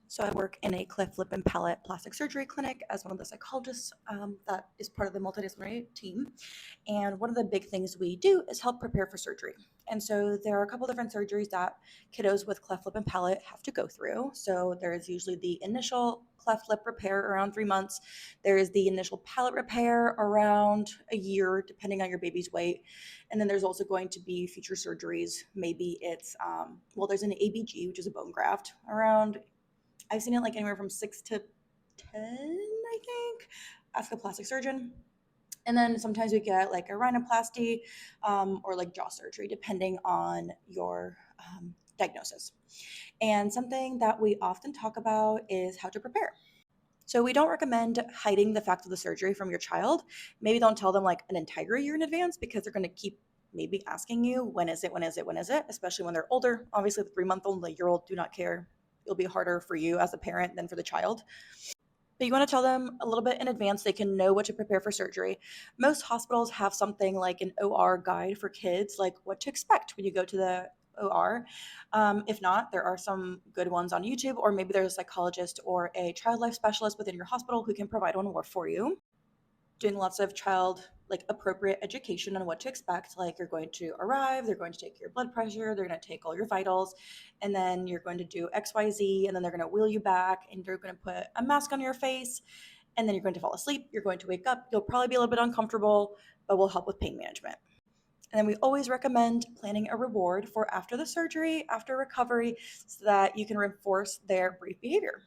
So I work in a cleft lip and palate plastic surgery clinic as one of the psychologists that is part of the multidisciplinary team. And one of the big things we do is help prepare for surgery. And so there are a couple different surgeries that kiddos with cleft lip and palate have to go through. So there is usually the initial cleft lip repair around 3 months. There is the initial palate repair around a year, depending on your baby's weight. And then there's also going to be future surgeries. Maybe it's, there's an ABG, which is a bone graft, around I've seen it like anywhere from 6 to 10, I think. Ask a plastic surgeon. And then sometimes we get like a rhinoplasty or like jaw surgery, depending on your diagnosis. And something that we often talk about is how to prepare. So we don't recommend hiding the fact of the surgery from your child. Maybe don't tell them like an entire year in advance because they're going to keep maybe asking you, when is it, when is it, when is it, especially when they're older. Obviously, the 3-month-old, the year-old do not care. It'll be harder for you as a parent than for the child. But you want to tell them a little bit in advance. They can know what to prepare for surgery. Most hospitals have something like an OR guide for kids, like what to expect when you go to the OR. If not, there are some good ones on YouTube, or maybe there's a psychologist or a child life specialist within your hospital who can provide one for you. Doing lots of child like appropriate education on what to expect. Like you're going to arrive, they're going to take your blood pressure, they're going to take all your vitals, and then you're going to do XYZ, and then they're going to wheel you back, and they're going to put a mask on your face, and then you're going to fall asleep, you're going to wake up, you'll probably be a little bit uncomfortable, but we'll help with pain management. And then we always recommend planning a reward for after the surgery, after recovery, so that you can reinforce their brief behavior.